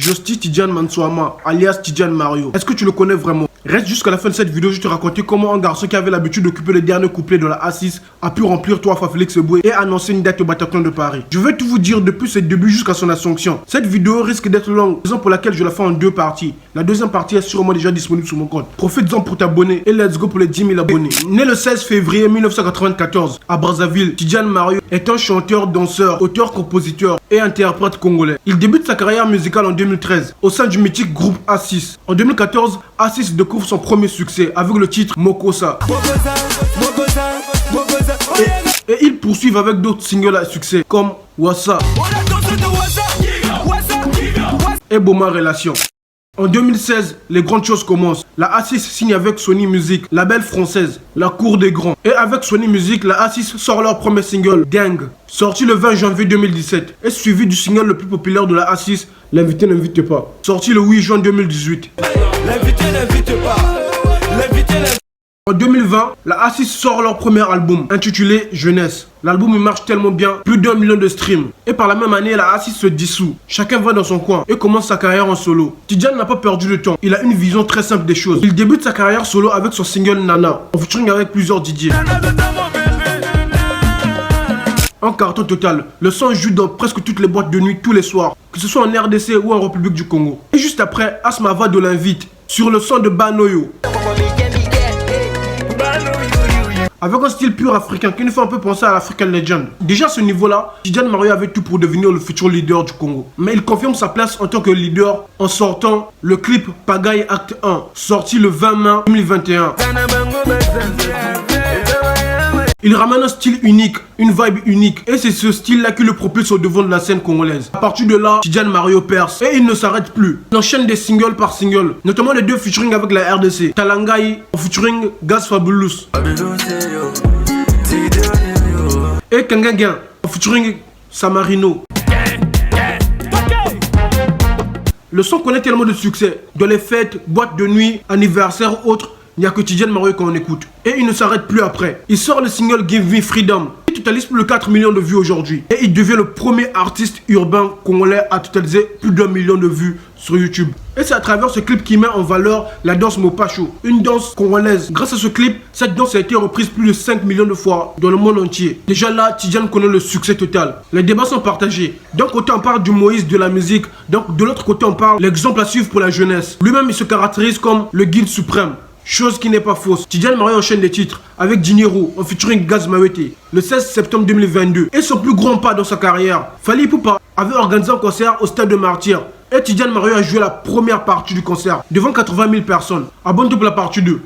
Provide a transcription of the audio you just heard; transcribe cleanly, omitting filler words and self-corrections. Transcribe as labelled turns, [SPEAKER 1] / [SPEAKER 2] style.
[SPEAKER 1] Josti Tidjane Mansoama, alias Tidjane Mario. Est-ce que tu le connais vraiment? Reste jusqu'à la fin de cette vidéo, je vais te raconter comment un garçon qui avait l'habitude d'occuper le dernier couplet de la A6 a pu remplir 3 fois Félix Eboué et annoncer une date au Bataclan de Paris. Je vais tout vous dire depuis ses débuts jusqu'à son ascension. Cette vidéo risque d'être longue, raison pour laquelle je la fais en 2 parties. La deuxième partie est sûrement déjà disponible sur mon compte. Profite-en pour t'abonner et let's go pour les 10 000 abonnés. Né le 16 février 1994 à Brazzaville, Tidjane Mario est un chanteur, danseur, auteur, compositeur et interprète congolais. Il débute sa carrière musicale en 2013 au sein du mythique groupe A6. En 2014, A6 découvre son premier succès avec le titre Mokosa. Et ils poursuivent avec d'autres singles à succès comme Wassa et Boma Relation. En 2016, les grandes choses commencent. La A6 signe avec Sony Music, label française, la cour des grands. Et avec Sony Music, la A6 sort leur premier single, Gang, sorti le 20 janvier 2017, et suivi du single le plus populaire de la A6, L'invité n'invite pas, sorti le 8 juin 2018.
[SPEAKER 2] L'invité n'invite pas, l'invité n'invite.
[SPEAKER 1] En 2020, la A6 sort leur premier album, intitulé Jeunesse. L'album il marche tellement bien, plus d'1 million de streams. Et par la même année, la A6 se dissout. Chacun va dans son coin et commence sa carrière en solo. Tidjane n'a pas perdu le temps, il a une vision très simple des choses. Il débute sa carrière solo avec son single Nana, en featuring avec plusieurs DJ. En carton total, le son joue dans presque toutes les boîtes de nuit tous les soirs, que ce soit en RDC ou en République du Congo. Et juste après, Asma Va de l'invite sur le son de Banoyo. Avec un style pur africain qui nous fait un peu penser à l'African Legend. Déjà à ce niveau-là, Tidjane Mario avait tout pour devenir le futur leader du Congo. Mais il confirme sa place en tant que leader en sortant le clip Pagaille Acte 1, sorti le 20 mai 2021. Il ramène un style unique, une vibe unique, et c'est ce style-là qui le propulse au devant de la scène congolaise. À partir de là, Tidjane Mario perce, et il ne s'arrête plus. Il enchaîne des singles par single, notamment les 2 featuring avec la RDC, Talangai en featuring Gaz Fabulous, et Kengenguen en featuring Samarino. Le son connaît tellement de succès, dans les fêtes, boîtes de nuit, anniversaires, autres. Il n'y a que Tidjane Mario qu'on écoute. Et il ne s'arrête plus après. Il sort le single Give Me Freedom. Il totalise plus de 4 millions de vues aujourd'hui. Et il devient le premier artiste urbain congolais à totaliser plus d'1 million de vues sur YouTube. Et c'est à travers ce clip qu'il met en valeur la danse Mopacho, une danse congolaise. Grâce à ce clip, cette danse a été reprise plus de 5 millions de fois dans le monde entier. Déjà là, Tidjane connaît le succès total. Les débats sont partagés. D'un côté, on parle du Moïse de la musique. Donc de l'autre côté, on parle l'exemple à suivre pour la jeunesse. Lui-même, il se caractérise comme le guide suprême. Chose qui n'est pas fausse. Tidjane Mario enchaîne les titres avec Dinero en featuring Gaz Mawete le 16 septembre 2022. Et son plus grand pas dans sa carrière, Fally Ipupa avait organisé un concert au stade de Martyrs. Et Tidjane Mario a joué la première partie du concert devant 80 000 personnes. Abonne-toi pour la partie 2.